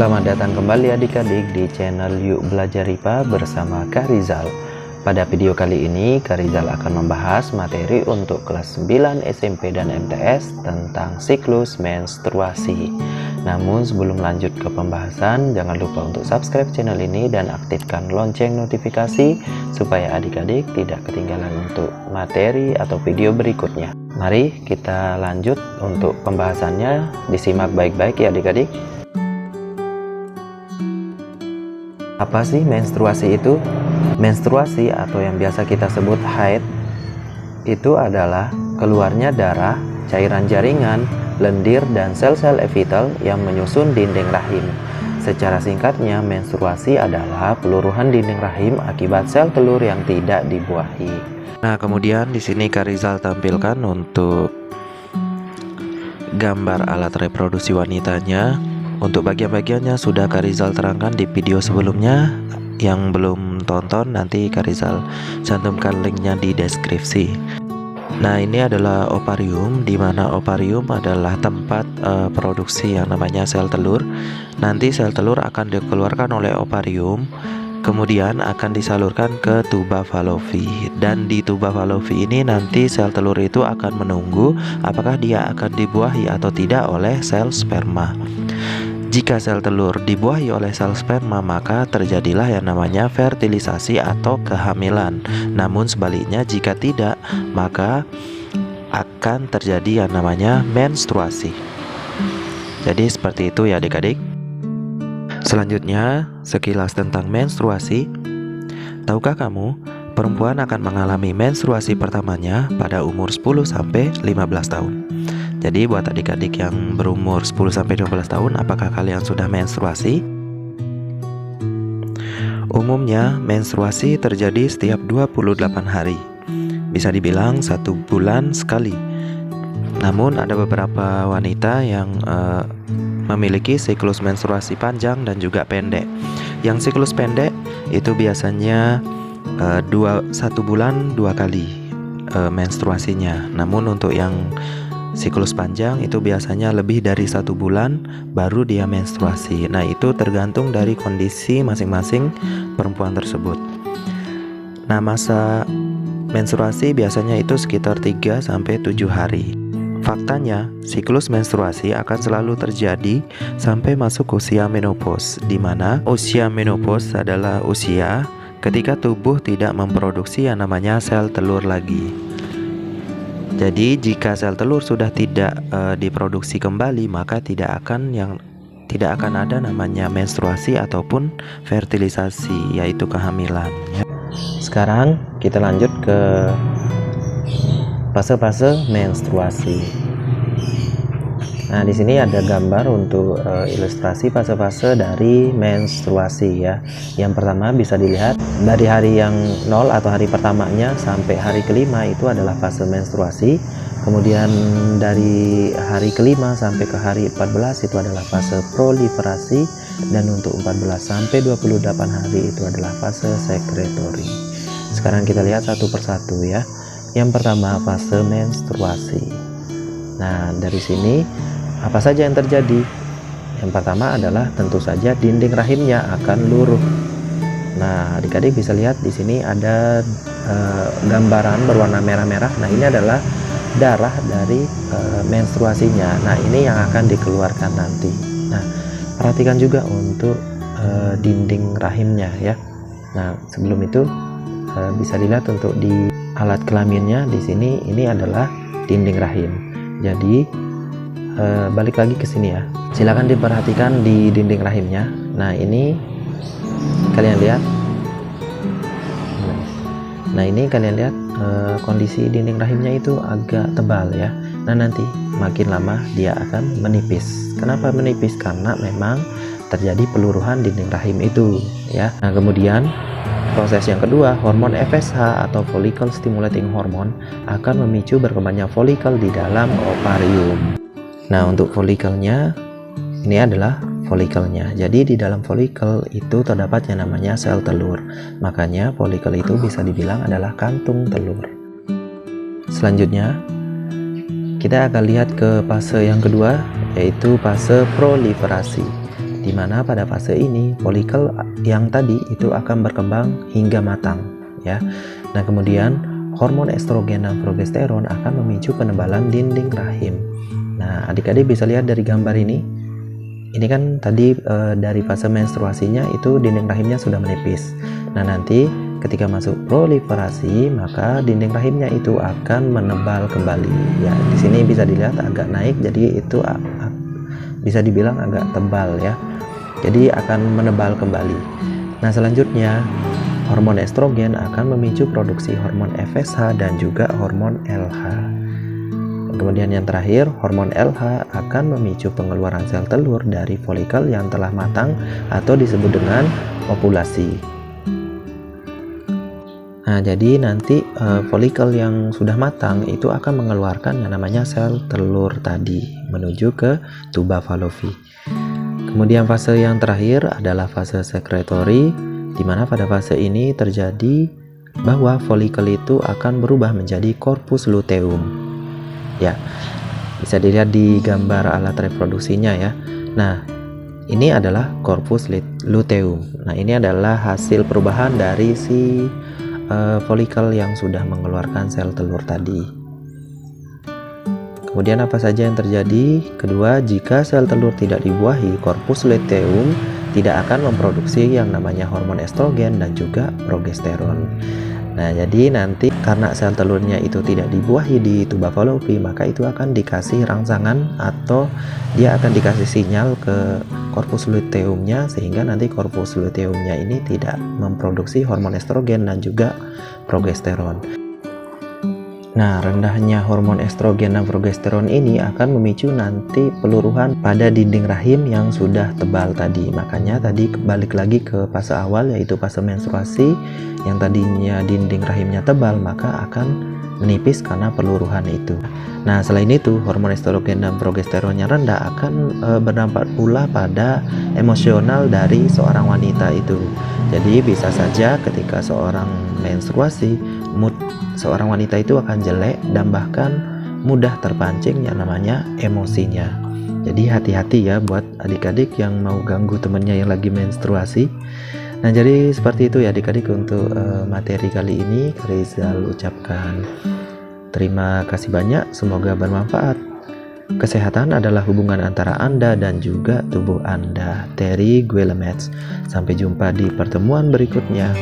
Selamat datang kembali adik-adik di channel Yuk Belajar IPA bersama Kak Rizal. Pada video kali ini Kak Rizal akan membahas materi untuk kelas 9 SMP dan MTS tentang siklus menstruasi. Namun sebelum lanjut ke pembahasan, jangan lupa untuk subscribe channel ini dan aktifkan lonceng notifikasi supaya adik-adik tidak ketinggalan untuk materi atau video berikutnya. Mari kita lanjut untuk pembahasannya, disimak baik-baik ya adik-adik. Apa sih menstruasi itu? Menstruasi atau yang biasa kita sebut haid itu adalah keluarnya darah, cairan jaringan, lendir, dan sel-sel epitel yang menyusun dinding rahim. Secara singkatnya, menstruasi adalah peluruhan dinding rahim akibat sel telur yang tidak dibuahi. Nah, kemudian di sini Kak Rizal tampilkan untuk gambar alat reproduksi wanitanya. Untuk bagian-bagiannya sudah Kak Rizal terangkan di video sebelumnya. Yang belum tonton nanti Kak Rizal cantumkan linknya di deskripsi. Nah, ini adalah ovarium, di mana ovarium adalah tempat produksi yang namanya sel telur. Nanti sel telur akan dikeluarkan oleh ovarium, kemudian akan disalurkan ke tuba Fallopi. Dan di tuba Fallopi ini nanti sel telur itu akan menunggu apakah dia akan dibuahi atau tidak oleh sel sperma. Jika sel telur dibuahi oleh sel sperma, maka terjadilah yang namanya fertilisasi atau kehamilan. Namun sebaliknya, jika tidak, maka akan terjadi yang namanya menstruasi. Jadi seperti itu ya adik-adik. Selanjutnya, sekilas tentang menstruasi. Tahukah kamu, perempuan akan mengalami menstruasi pertamanya pada umur 10-15 tahun. Jadi buat adik-adik yang berumur 10-15 tahun, apakah kalian sudah menstruasi? Umumnya menstruasi terjadi setiap 28 hari. Bisa dibilang 1 bulan sekali. Namun ada beberapa wanita yang memiliki siklus menstruasi panjang dan juga pendek. Yang siklus pendek itu biasanya 1 bulan 2 kali menstruasinya. Namun untuk yang siklus panjang itu biasanya lebih dari 1 bulan baru dia menstruasi. Nah, itu tergantung dari kondisi masing-masing perempuan tersebut. Nah, masa menstruasi biasanya itu sekitar 3-7 hari. Faktanya, siklus menstruasi akan selalu terjadi sampai masuk usia menopause, di mana usia menopause adalah usia ketika tubuh tidak memproduksi yang namanya sel telur lagi. Jadi jika sel telur sudah tidak diproduksi kembali, maka tidak akan ada namanya menstruasi ataupun fertilisasi, yaitu kehamilan. Sekarang kita lanjut ke fase-fase menstruasi. Nah, di sini ada gambar untuk ilustrasi fase-fase dari menstruasi ya. Yang pertama bisa dilihat dari hari yang 0 atau hari pertamanya sampai hari kelima itu adalah fase menstruasi. Kemudian dari hari kelima sampai ke hari 14 itu adalah fase proliferasi, dan untuk 14 sampai 28 hari itu adalah fase sekretori. Sekarang kita lihat satu persatu ya. Yang pertama fase menstruasi. Nah, dari sini apa saja yang terjadi? Yang pertama adalah tentu saja dinding rahimnya akan luruh. Nah, adik-adik bisa lihat di sini ada gambaran berwarna merah-merah. Nah, ini adalah darah dari menstruasinya. Nah, ini yang akan dikeluarkan nanti. Nah, perhatikan juga untuk dinding rahimnya ya. Nah, sebelum itu bisa dilihat untuk di alat kelaminnya di sini, ini adalah dinding rahim. Jadi balik lagi ke sini ya. Silakan diperhatikan di dinding rahimnya. Nah, ini kalian lihat. Nah, ini kalian lihat kondisi dinding rahimnya itu agak tebal ya. Nah, nanti makin lama dia akan menipis. Kenapa menipis? Karena memang terjadi peluruhan dinding rahim itu ya. Nah, kemudian proses yang kedua, hormon FSH atau follicle stimulating hormone akan memicu berkembangnya folikel di dalam ovarium. Nah, untuk folikelnya, ini adalah folikelnya. Jadi di dalam folikel itu terdapat yang namanya sel telur. Makanya folikel itu bisa dibilang adalah kantung telur. Selanjutnya, kita akan lihat ke fase yang kedua, yaitu fase proliferasi. Di di mana pada fase ini folikel yang tadi itu akan berkembang hingga matang ya. Nah, kemudian hormon estrogen dan progesteron akan memicu penebalan dinding rahim. Nah, adik-adik bisa lihat dari gambar ini. Ini kan tadi dari fase menstruasinya itu dinding rahimnya sudah menipis. Nah, nanti ketika masuk proliferasi maka dinding rahimnya itu akan menebal kembali. Ya, di sini bisa dilihat agak naik, jadi itu bisa dibilang agak tebal ya. Jadi akan menebal kembali. Nah, selanjutnya hormon estrogen akan memicu produksi hormon FSH dan juga hormon LH. Kemudian yang terakhir, hormon LH akan memicu pengeluaran sel telur dari folikel yang telah matang atau disebut dengan ovulasi. Nah, jadi nanti folikel yang sudah matang itu akan mengeluarkan yang namanya sel telur tadi menuju ke tuba Fallopi. Kemudian fase yang terakhir adalah fase sekretori, di mana pada fase ini terjadi bahwa folikel itu akan berubah menjadi corpus luteum. Ya, bisa dilihat di gambar alat reproduksinya ya. Nah, ini adalah corpus luteum. Nah, ini adalah hasil perubahan dari si folikel yang sudah mengeluarkan sel telur tadi. Kemudian apa saja yang terjadi? Kedua, jika sel telur tidak dibuahi, corpus luteum tidak akan memproduksi yang namanya hormon estrogen dan juga progesteron. Nah, jadi nanti karena sel telurnya itu tidak dibuahi di tuba Fallopi, maka itu akan dikasih rangsangan atau dia akan dikasih sinyal ke corpus luteumnya, sehingga nanti corpus luteumnya ini tidak memproduksi hormon estrogen dan juga progesteron. Nah, rendahnya hormon estrogen dan progesteron ini akan memicu nanti peluruhan pada dinding rahim yang sudah tebal tadi. Makanya tadi balik lagi ke fase awal, yaitu fase menstruasi, yang tadinya dinding rahimnya tebal maka akan menipis karena peluruhan itu. Nah, selain itu hormon estrogen dan progesteronnya rendah akan berdampak pula pada emosional dari seorang wanita itu. Jadi bisa saja ketika seorang menstruasi, mood seorang wanita itu akan jelek dan bahkan mudah terpancing yang namanya emosinya. Jadi hati-hati ya buat adik-adik yang mau ganggu temennya yang lagi menstruasi. Nah, jadi seperti itu ya adik-adik untuk materi kali ini. Rizal ucapkan terima kasih banyak, semoga bermanfaat. Kesehatan adalah hubungan antara Anda dan juga tubuh Anda. Terry Guillemets. Sampai jumpa di pertemuan berikutnya.